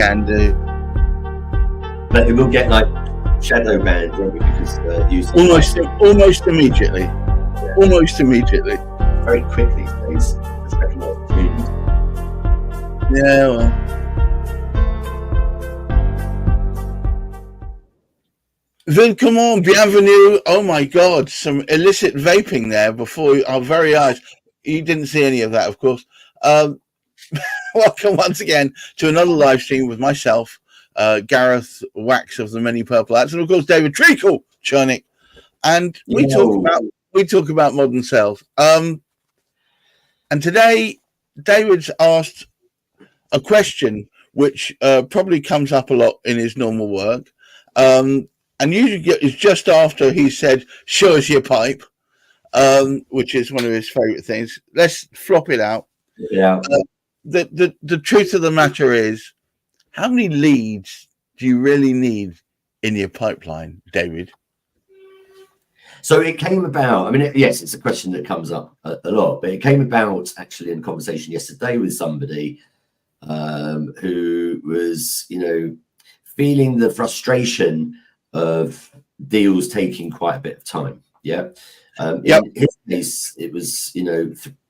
can do. But it will get like shadow banned, won't it? Because almost immediately. Yeah. Almost immediately. Very quick these days. It's recognised community. Yeah, well. Comment, bienvenue. Oh my God, some illicit vaping there before our very eyes. You didn't see any of that, of course. Welcome once again to another live stream with myself, Gareth Wax of the Many Purple Hats, and of course David Chernick. And we talk about modern sales. And today David's asked a question which probably comes up a lot in his normal work. And usually it's just after he said, "Show us your pipe," which is one of his favorite things. Let's flop it out. Yeah. The truth of the matter is, how many leads do you really need in your pipeline, David? So it came about, I mean, yes, it's a question that comes up a lot, but it came about actually in a conversation yesterday with somebody who was, feeling the frustration of deals taking quite a bit of time. Yeah. In his case, it was,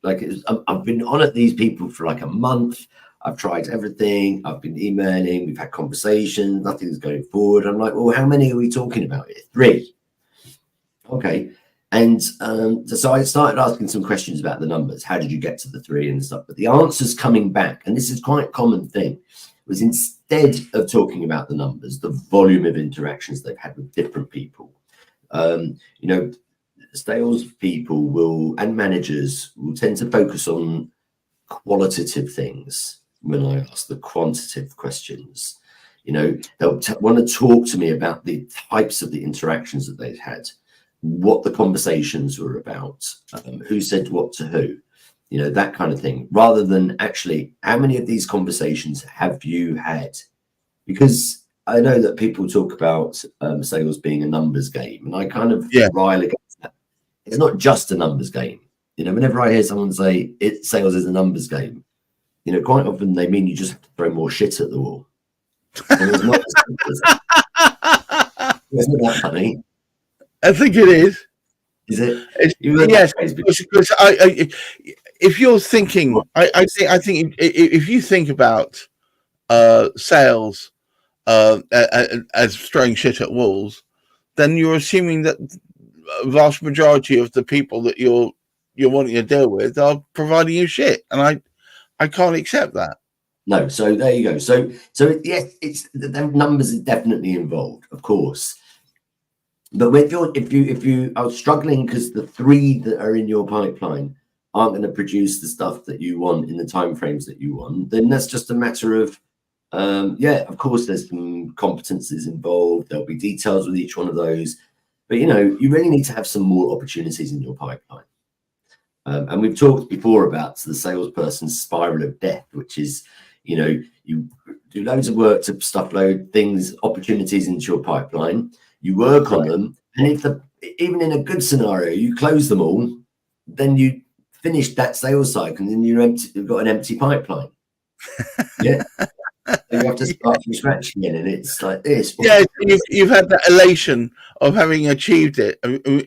I've been on at these people for like a month. I've tried everything. I've been emailing. We've had conversations. Nothing's going forward. I'm like, well, how many are we talking about here? 3. Okay. And so I started asking some questions about the numbers. How did you get to the 3 and stuff? But the answers coming back, and this is quite a common thing, was instead of talking about the numbers, the volume of interactions they've had with different people. Sales people and managers will tend to focus on qualitative things when I ask the quantitative questions. They'll want to talk to me about the types of the interactions that they've had, what the conversations were about, who said what to who, that kind of thing, rather than actually how many of these conversations have you had? Because I know that people talk about sales being a numbers game, and I kind of rile against that. It's not just a numbers game. Whenever I hear someone say sales is a numbers game, quite often they mean you just have to throw more shit at the wall. And it's not Isn't that funny? I think it is. Is it? Yes, because if you're thinking, I think if you think about sales as throwing shit at walls, then you're assuming that a vast majority of the people that you're wanting to deal with are providing you shit, and I can't accept that. No, so there you go. So yes, it's the numbers are definitely involved, of course. But if you are struggling because the 3 that are in your pipeline aren't going to produce the stuff that you want in the timeframes that you want, then that's just a matter of of course there's some competencies involved. There'll be details with each one of those, but you really need to have some more opportunities in your pipeline. And we've talked before about the salesperson's spiral of death, which is, you do loads of work to stuff load things, opportunities into your pipeline. You work on them, and if even in a good scenario, you close them all, then you finish that sales cycle, and then you've got an empty pipeline. Yeah. You have to start from scratch again, and it's like this. Yeah, you've had that elation of having achieved it,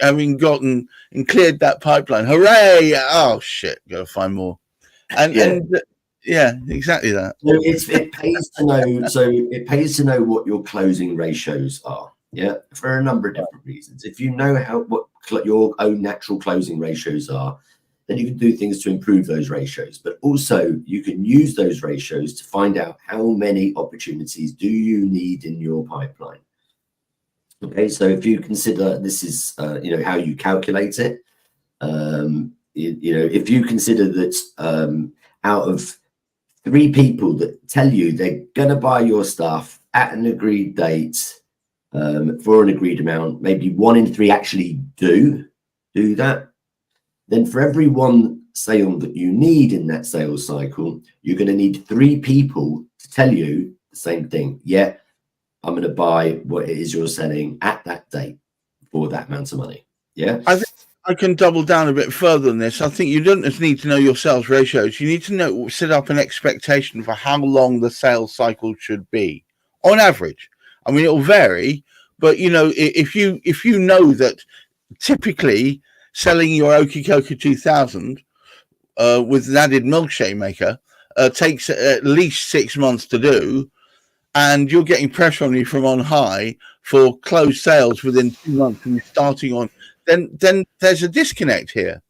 having gotten and cleared that pipeline. Hooray! Oh shit, gotta find more. And exactly that. So it pays to know. So it pays to know what your closing ratios are. Yeah, for a number of different reasons. If you know what your own natural closing ratios are, then you can do things to improve those ratios. But also you can use those ratios to find out how many opportunities do you need in your pipeline. Okay, so if you consider this is how you calculate it. If you consider that out of 3 people that tell you they're gonna buy your stuff at an agreed date, for an agreed amount, maybe 1 in 3 actually do that, then for every 1 sale that you need in that sales cycle, you're going to need 3 people to tell you the same thing. Yeah, I'm going to buy what it is you're selling at that date for that amount of money. Yeah, I can double down a bit further on this. I think you don't just need to know your sales ratios. You need to set up an expectation for how long the sales cycle should be on average. I mean, it'll vary, but if you know that typically selling your Okie Coca 2000 with an added milkshake maker takes at least 6 months to do, and you're getting pressure on you from on high for closed sales within 2 months and you're starting on, then there's a disconnect here.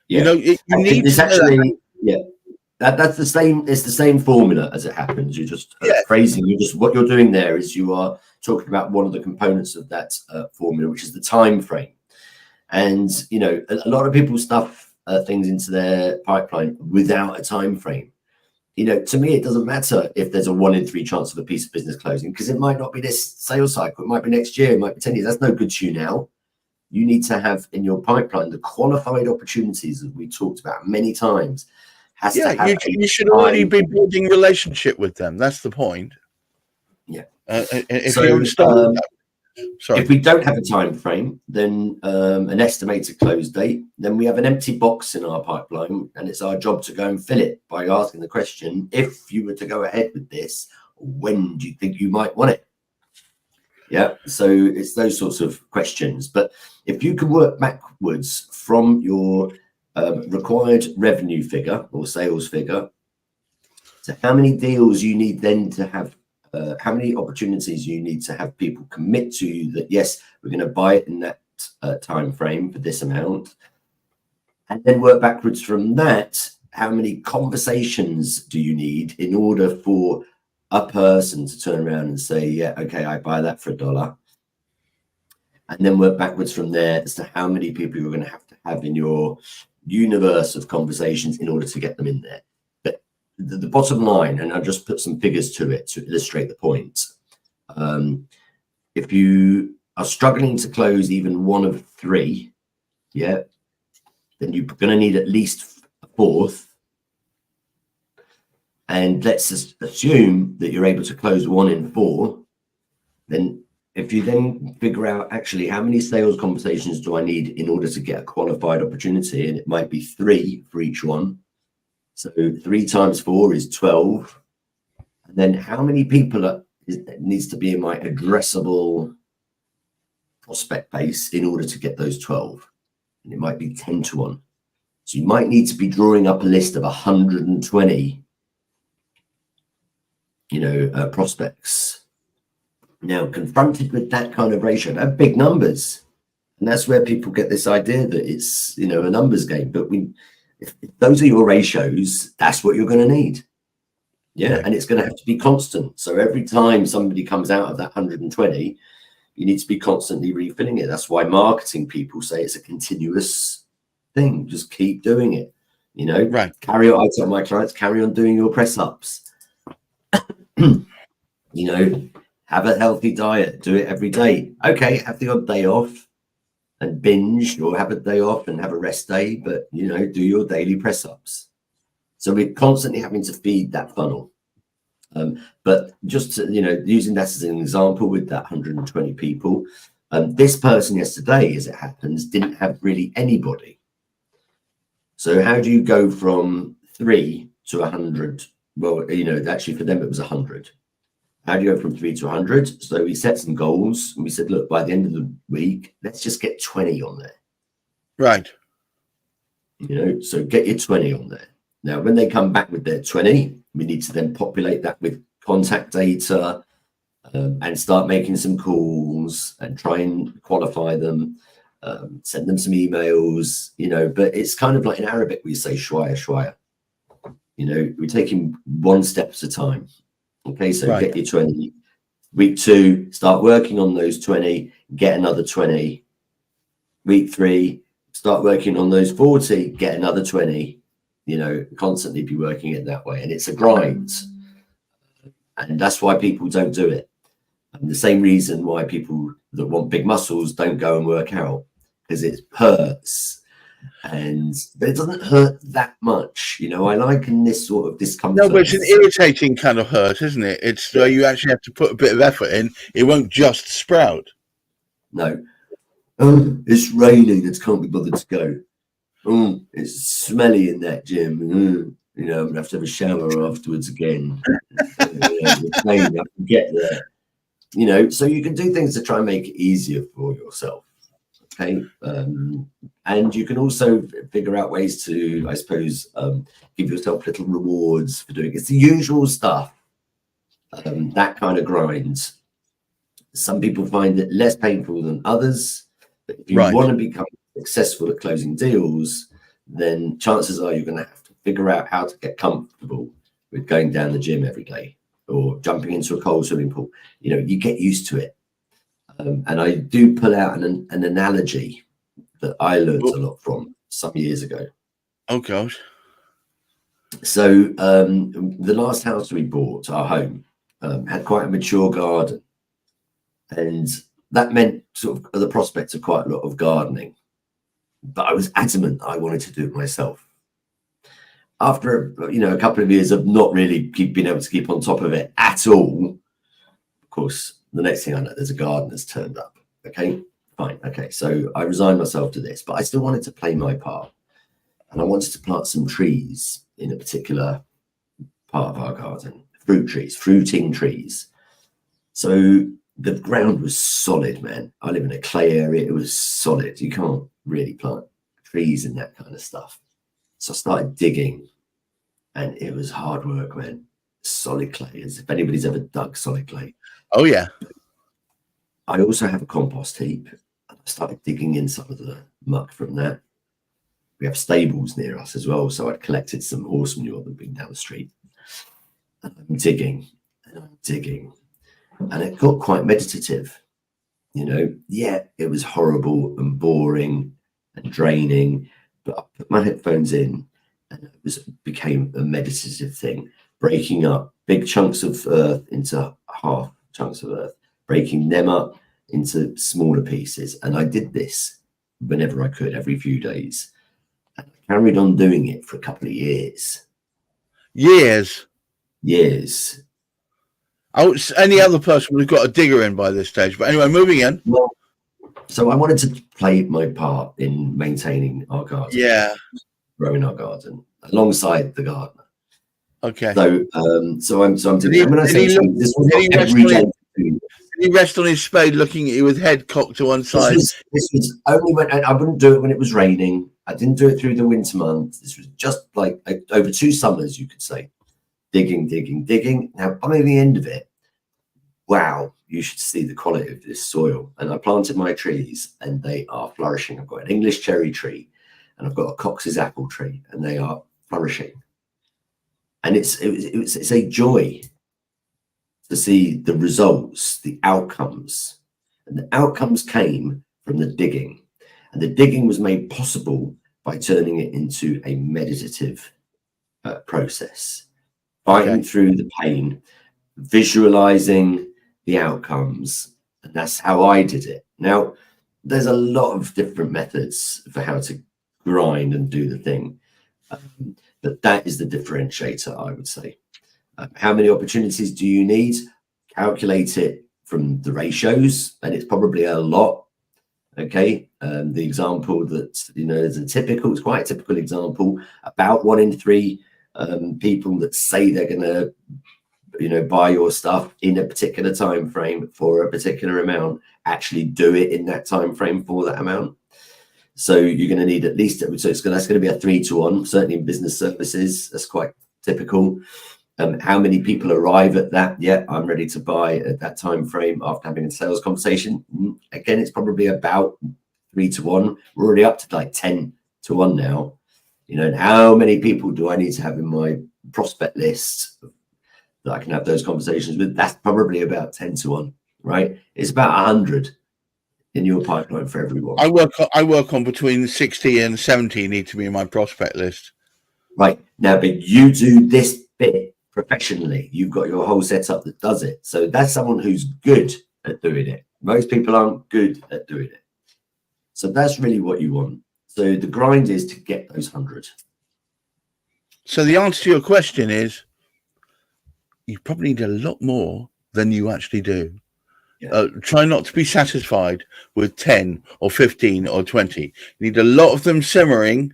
Yeah. You need to actually, that's the same. It's the same formula as it happens. You're just phrasing. What you're doing there is you are talking about one of the components of that formula, which is the time frame. And a lot of people stuff things into their pipeline without a time frame. To me, it doesn't matter if there's a 1 in 3 chance of a piece of business closing, because it might not be this sales cycle. It might be next year. It might be 10 years. That's no good to you now. You need to have in your pipeline the qualified opportunities that we talked about many times. You should already be building relationship with them. That's the point. Yeah. If we don't have a time frame, then an estimated close date, then we have an empty box in our pipeline, and it's our job to go and fill it by asking the question: if you were to go ahead with this, when do you think you might want it? Yeah, so it's those sorts of questions. But if you can work backwards from your required revenue figure or sales figure to how many deals you need then to have, how many opportunities you need to have people commit to you that, yes, we're going to buy it in that time frame for this amount, and then work backwards from that, how many conversations do you need in order for a person to turn around and say, yeah, okay, I buy that for $1, and then work backwards from there as to how many people you're going to have in your universe of conversations in order to get them in there. But the bottom line, and I'll just put some figures to it to illustrate the point. If you are struggling to close even 1 of 3, then you're going to need at least a 4th. And let's just assume that you're able to close 1 in 4. Then if you then figure out actually how many sales conversations do I need in order to get a qualified opportunity, and it might be 3 for each one. So 3 times 4 is 12. And then how many people needs to be in my addressable prospect base in order to get those 12? And it might be 10 to 1. So you might need to be drawing up a list of 120 prospects. Now, confronted with that kind of ratio, they're big numbers, and that's where people get this idea that it's a numbers game. But if those are your ratios, that's what you're going to need. And it's going to have to be constant. So every time somebody comes out of that 120, you need to be constantly refilling it. That's why marketing people say it's a continuous thing. Just keep doing it. Carry on. I tell my clients, carry on doing your press ups. Have a healthy diet, do it every day. Okay, have the odd day off and binge, or have a day off and have a rest day, but do your daily press ups. So we're constantly having to feed that funnel. But just to, using that as an example with that 120 people, this person yesterday, as it happens, didn't have really anybody. So how do you go from 3 to 100? Well, actually for them it was 100. How do you go from 3 to 100? So we set some goals and we said, look, by the end of the week, let's just get 20 on there. Right. So get your 20 on there. Now, when they come back with their 20, we need to then populate that with contact data and start making some calls and try and qualify them, send them some emails, but it's kind of like in Arabic, we say shwaya, shwaya. We're taking 1 step at a time. Okay, so Get your 20. Week 2, start working on those 20, get another 20. Week 3, start working on those 40, get another 20. Constantly be working it that way. And it's a grind. And that's why people don't do it. And the same reason why people that want big muscles don't go and work out, because it hurts. But it doesn't hurt that much. I liken this sort of discomfort. No, but it's an irritating kind of hurt, isn't it? It's where you actually have to put a bit of effort in. It won't just sprout. No. Oh, it's raining. I can't be bothered to go. Oh, it's smelly in that gym. You know, I'm gonna have to have a shower afterwards again. It's raining. I can get there. You know, so you can do things to try and make it easier for yourself. Okay, and you can also figure out ways to, I suppose, give yourself little rewards for doing it. It's the usual stuff. That kind of grind. Some people find it less painful than others. But if you want to become successful at closing deals, then chances are you're going to have to figure out how to get comfortable with going down the gym every day or jumping into a cold swimming pool. You know, you get used to it. And I do pull out an analogy that I learned a lot from some years ago. Oh, gosh. So the last house we bought, our home, had quite a mature garden. And that meant sort of the prospect of quite a lot of gardening. But I was adamant I wanted to do it myself. After, a couple of years of not really being able to keep on top of it at all, of course, the next thing I know, there's a gardener's turned up. Okay, fine. Okay, so I resigned myself to this, but I still wanted to play my part. And I wanted to plant some trees in a particular part of our garden, fruiting trees. So the ground was solid, man. I live in a clay area. It was solid. You can't really plant trees and that kind of stuff. So I started digging, and it was hard work, man. Solid clay, as if anybody's ever dug solid clay. Oh, yeah. I also have a compost heap. I started digging in some of the muck from that. We have stables near us as well, so I'd collected some horse manure that had been down the street. And I'm digging, and it got quite meditative. Yeah, it was horrible and boring and draining, but I put my headphones in, and it became a meditative thing, breaking up big chunks of earth into half chunks of earth, breaking them up into smaller pieces. And I did this whenever I could, every few days. And I carried on doing it for a couple of years. Years. Oh, any other person would have got a digger in by this stage. But anyway, moving in. Well, so I wanted to play my part in maintaining our garden. Yeah. Growing our garden alongside the gardener. Okay. So I'm doing. This was not every day. Did he rest on his spade, looking at you with head cocked to one side? This was only when I wouldn't do it when it was raining. I didn't do it through the winter months. This was just like over 2 summers, you could say. Digging. Now, by the end of it, wow, you should see the quality of this soil. And I planted my trees, and they are flourishing. I've got an English cherry tree, and I've got a Cox's apple tree, and they are flourishing. And it's a joy to see the results, the outcomes. And the outcomes came from the digging. And the digging was made possible by turning it into a meditative process. Fighting through the pain, visualizing the outcomes. And that's how I did it. Now, there's a lot of different methods for how to grind and do the thing. But that is the differentiator, I would say. How many opportunities do you need? Calculate it from the ratios, and it's probably a lot. Okay. The example that, is it's quite a typical example. About 1 in 3 people that say they're going to, buy your stuff in a particular time frame for a particular amount, actually do it in that time frame for that amount. So you're going to need at least, that's going to be a 3 to 1, certainly in business services. That's quite typical. How many people arrive at that? Yeah, I'm ready to buy at that time frame after having a sales conversation. Again, it's probably about 3 to 1. We're already up to like 10 to 1 now. And how many people do I need to have in my prospect list that I can have those conversations with? That's probably about 10 to 1, right? It's about 100 in your pipeline for everyone. I work on between 60 and 70 need to be in my prospect list. Right. Now, but you do this bit professionally. You've got your whole setup that does it. So that's someone who's good at doing it. Most people aren't good at doing it. So that's really what you want. So the grind is to get those 100. So the answer to your question is you probably need a lot more than you actually do. Try not to be satisfied with 10 or 15 or 20. You need a lot of them simmering,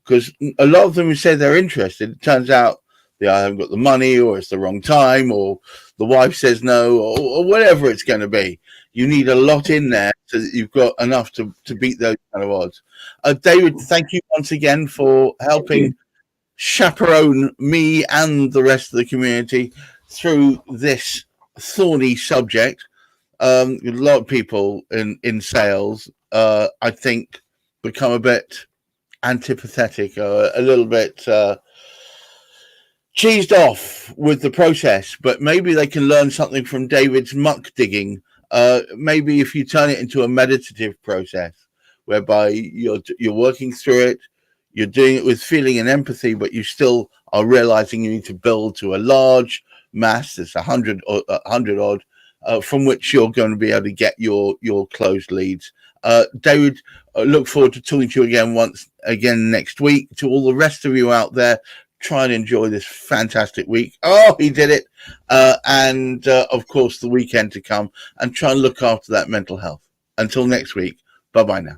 because a lot of them who say they're interested, it turns out they either haven't got the money, or it's the wrong time, or the wife says no, or whatever it's going to be. You need a lot in there so that you've got enough to beat those kind of odds. David, thank you once again for helping chaperone me and the rest of the community through this thorny subject. A lot of people in sales, I think, become a bit antipathetic, a little bit cheesed off with the process, but maybe they can learn something from David's muck digging. Maybe if you turn it into a meditative process, whereby you're working through it, you're doing it with feeling and empathy, but you still are realizing you need to build to a large mass that's 100 odd, from which you're going to be able to get your closed leads. David, I look forward to talking to you again next week. To all the rest of you out there, try and enjoy this fantastic week. Oh, he did it. And of course, the weekend to come, and try and look after that mental health. Until next week, bye-bye now.